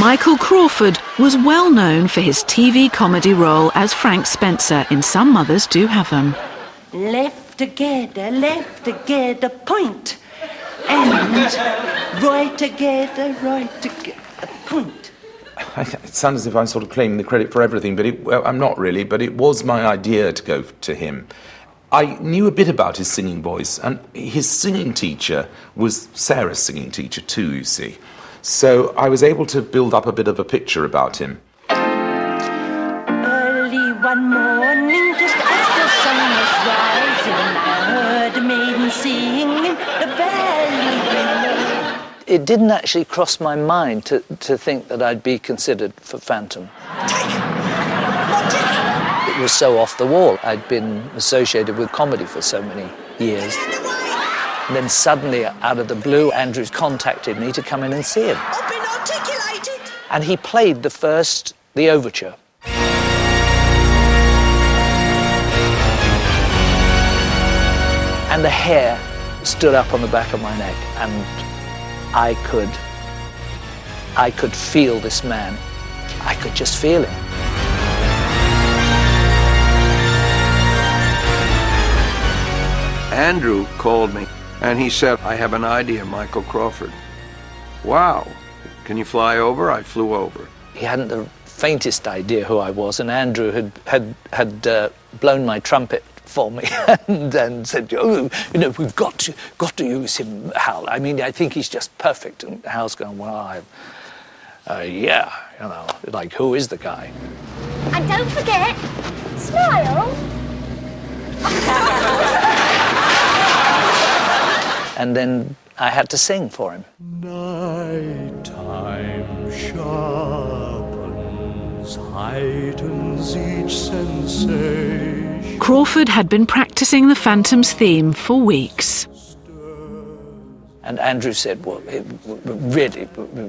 Michael Crawford was well known for his TV comedy role as Frank Spencer in Some Mothers Do Have Them. Left together, point. And right together, point. It sounds as if I'm sort of claiming the credit for everything, but I'm not really, but it was my idea to go to him. I knew a bit about his singing voice, and his singing teacher was Sarah's singing teacher too, you see. So I was able to build up a bit of a picture about him. Early one morning, just as the sun was rising, I heard a maiden singing in the valley below. It didn't actually cross my mind to think that I'd be considered for Phantom. It was so off the wall. I'd been associated with comedy for so many years. And then suddenly, out of the blue, Andrew contacted me to come in and see him. And he played the overture. And the hair stood up on the back of my neck, and I could feel this man. I could just feel him. Andrew called me, and he said, "I have an idea, Michael Crawford." Wow. Can you fly over? I flew over. He hadn't the faintest idea who I was, and Andrew had blown my trumpet for me and said, "Oh, you know, we've got to use him, Hal. I mean, I think he's just perfect." And Hal's going, "Well, yeah, you know, like, who is the guy?" And don't forget, smile. And then I had to sing for him. Nighttime sharpens, heightens each sensation. Crawford had been practicing the Phantom's theme for weeks. And Andrew said, "Well, it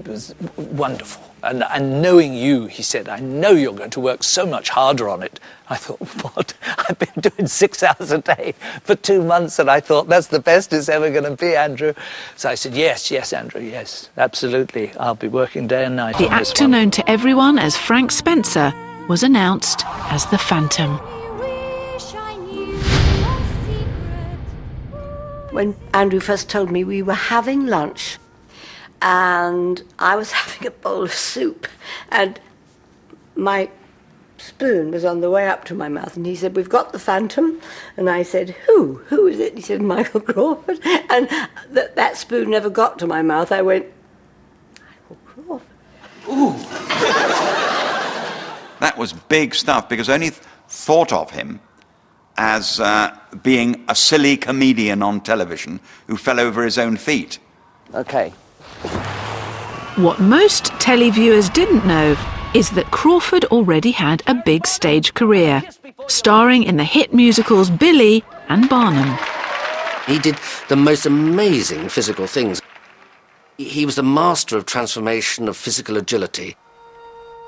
was wonderful. And knowing you," he said, "I know you're going to work so much harder on it." I thought, what? I've been doing 6 hours a day for 2 months, and I thought, that's the best it's ever going to be, Andrew. So I said, yes, Andrew, yes, absolutely. I'll be working day and night The on this actor one. known to everyone as Frank Spencer was announced as the Phantom. When Andrew first told me, we were having lunch, and I was having a bowl of soup, and my spoon was on the way up to my mouth, and he said, "We've got the Phantom." And I said, Who is it? He said, "Michael Crawford." And that spoon never got to my mouth. I went, "Michael Crawford." Ooh. That was big stuff, because I only thought of him as being a silly comedian on television who fell over his own feet. Okay. What most televiewers didn't know is that Crawford already had a big stage career, starring in the hit musicals Billy and Barnum. He did the most amazing physical things. He was the master of transformation, of physical agility.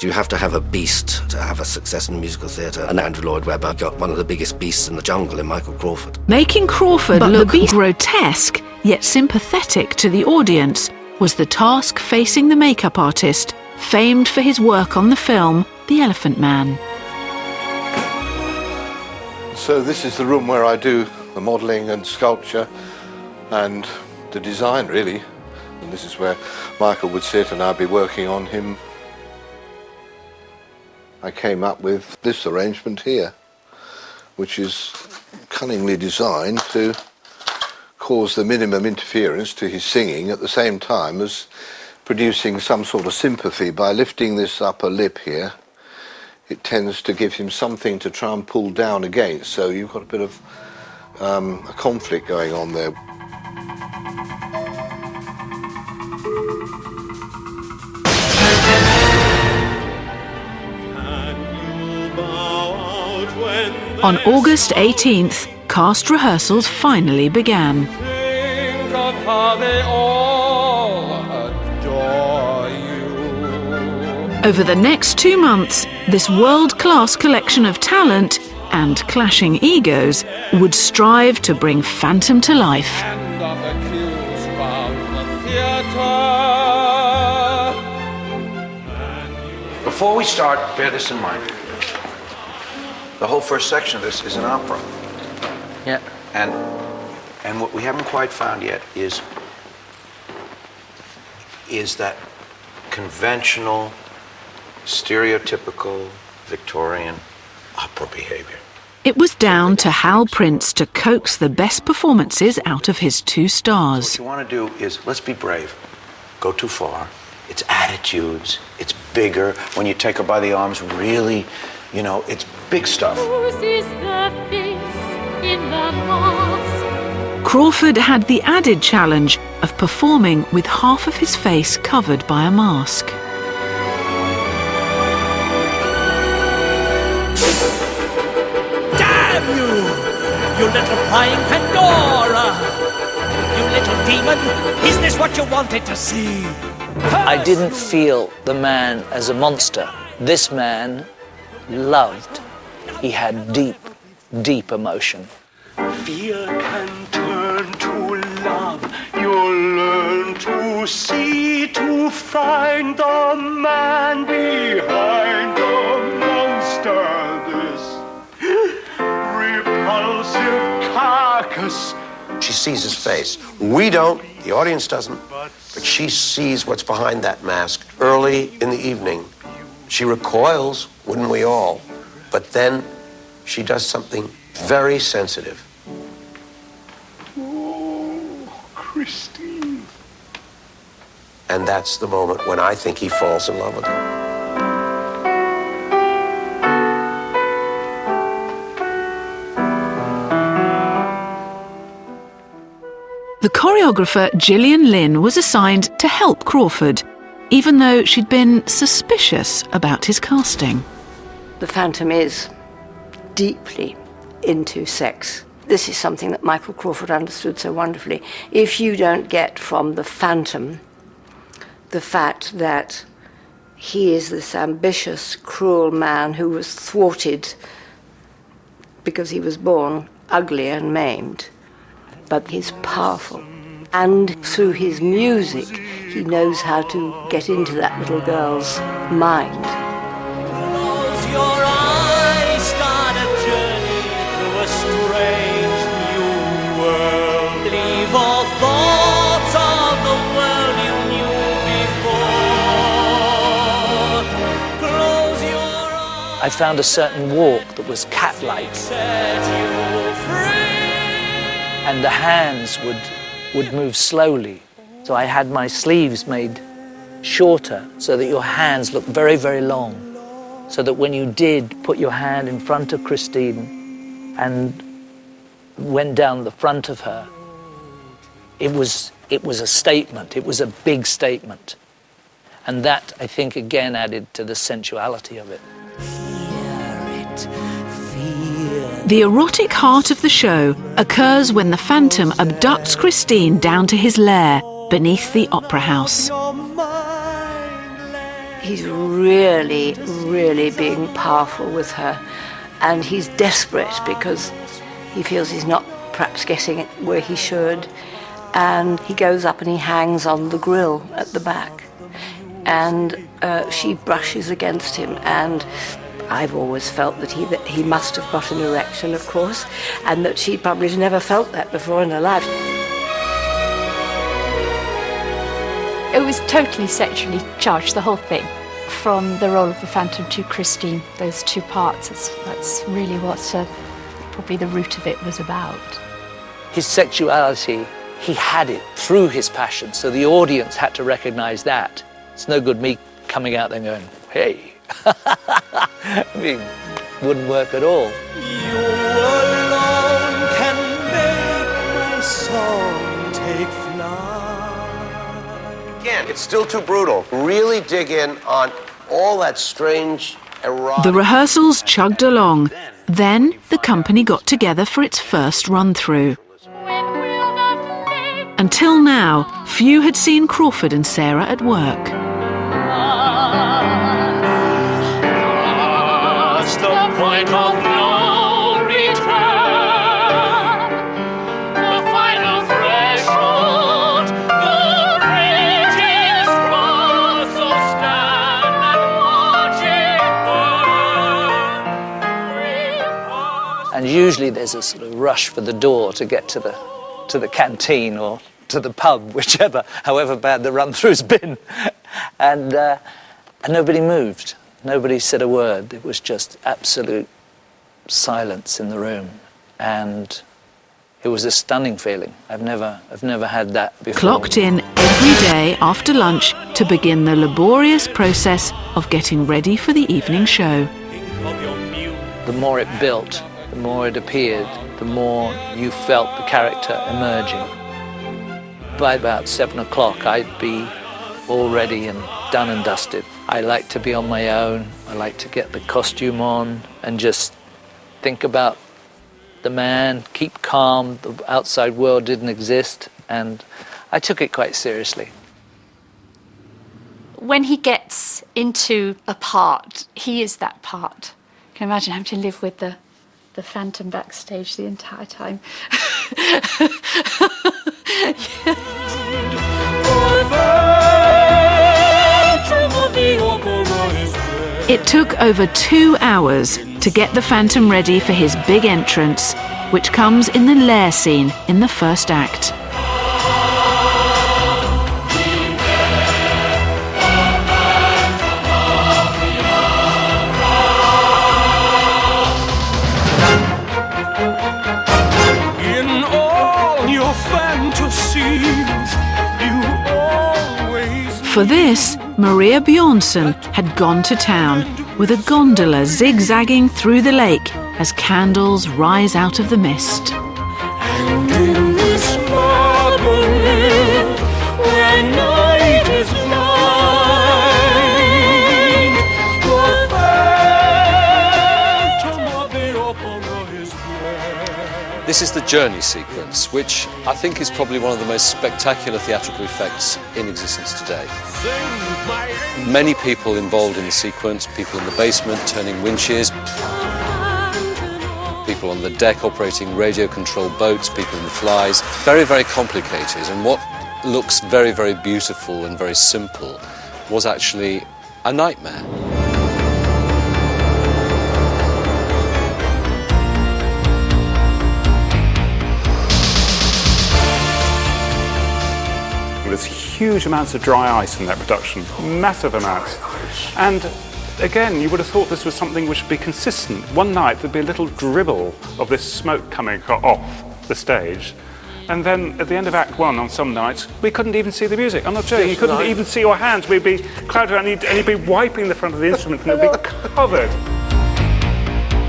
You have to have a beast to have a success in musical theatre, and Andrew Lloyd Webber got one of the biggest beasts in the jungle in Michael Crawford. Making Crawford look grotesque, yet sympathetic to the audience, was the task facing the makeup artist, famed for his work on the film The Elephant Man. So this is the room where I do the modelling and sculpture and the design, really. And this is where Michael would sit and I'd be working on him. I came up with this arrangement here, which is cunningly designed to cause the minimum interference to his singing at the same time as producing some sort of sympathy. By lifting this upper lip here, it tends to give him something to try and pull down against, so you've got a bit of a conflict going on there. On August 18th, cast rehearsals finally began. Think of how they all adore you. Over the next 2 months, this world-class collection of talent and clashing egos would strive to bring Phantom to life. And on the queues round the theatre, before we start, bear this in mind. The whole first section of this is an opera. Yeah. And what we haven't quite found yet is that conventional, stereotypical Victorian opera behavior. It was down to Hal Prince to coax the best performances out of his two stars. What you want to do is, let's be brave. Go too far. It's attitudes. It's bigger. When you take her by the arms, really, you know, it's big stuff. Whose is the face in the mask? Crawford had the added challenge of performing with half of his face covered by a mask. Damn you! You little prying Pandora! You little demon! Is this what you wanted to see? I didn't feel the man as a monster. This man loved. He had deep, deep emotion. Fear can turn to love. You'll learn to see, to find the man behind the monster. This repulsive carcass. She sees his face. We don't, the audience doesn't, but she sees what's behind that mask early in the evening. She recoils, wouldn't we all? But then she does something very sensitive. Oh, Christine. And that's the moment when I think he falls in love with her. The choreographer Gillian Lynn was assigned to help Crawford, even though she'd been suspicious about his casting. The Phantom is deeply into sex. This is something that Michael Crawford understood so wonderfully. If you don't get from the Phantom the fact that he is this ambitious, cruel man who was thwarted because he was born ugly and maimed, but he's powerful. And through his music, he knows how to get into that little girl's mind. Close your eyes, start a journey through a strange new world. Leave all thoughts of the world you knew before. Close your eyes. I found a certain walk that was cat-like, Set you free. and the hands would move slowly. So I had my sleeves made shorter so that your hands looked very, very long, so that when you did put your hand in front of Christine and went down the front of her, it was a statement. It was a big statement. And that, I think, again added to the sensuality of it. The erotic heart of the show occurs when the Phantom abducts Christine down to his lair beneath the opera house. He's really, really being powerful with her, and he's desperate because he feels he's not perhaps getting it where he should, and he goes up and he hangs on the grill at the back, and she brushes against him, and I've always felt that he must have got an erection, of course, and that she probably has never felt that before in her life. It was totally sexually charged, the whole thing. From the role of the Phantom to Christine, those two parts, that's really what probably the root of it was about. His sexuality, he had it through his passion, so the audience had to recognize that. It's no good me coming out there going, hey. I mean, wouldn't work at all. You alone can make my song take flight. Again, it's still too brutal. Really dig in on all that strange, erotic... The rehearsals chugged along. Then the company got together for its first run-through. Until now, few had seen Crawford and Sarah at work. The point of no return, the final threshold, the bridge is crossed, so stand and watch it And usually there's a sort of rush for the door to get to the canteen or to the pub, whichever, however bad the run-through's been. And nobody moved. Nobody said a word. It was just absolute silence in the room. And it was a stunning feeling. I've never had that before. Clocked in every day after lunch to begin the laborious process of getting ready for the evening show. The more it built, the more it appeared, the more you felt the character emerging. By about 7 o'clock, I'd be all ready and done and dusted. I like to be on my own. I like to get the costume on and just think about the man, keep calm. The outside world didn't exist, and I took it quite seriously. When he gets into a part, he is that part. You can imagine having to live with the Phantom backstage the entire time. It took over 2 hours to get the Phantom ready for his big entrance, which comes in the lair scene in the first act. In all your fantasies, you always... For this, Maria Bjornsson had gone to town with a gondola zigzagging through the lake as candles rise out of the mist. And in this labyrinth, where night is blind, the phantom of the opera is there. This is the journey sequence, which I think is probably one of the most spectacular theatrical effects in existence today. Many people involved in the sequence, people in the basement turning winches, people on the deck operating radio-controlled boats, people in the flies. Very, very complicated, and what looks very, very beautiful and very simple was actually a nightmare. There's huge amounts of dry ice in that production, massive amounts. And again, you would have thought this was something which would be consistent. One night there'd be a little dribble of this smoke coming off the stage. And then at the end of Act 1 on some nights, we couldn't even see the music. I'm not joking, you couldn't even see your hands. We'd be clouded and you'd be wiping the front of the instrument and it'd be covered.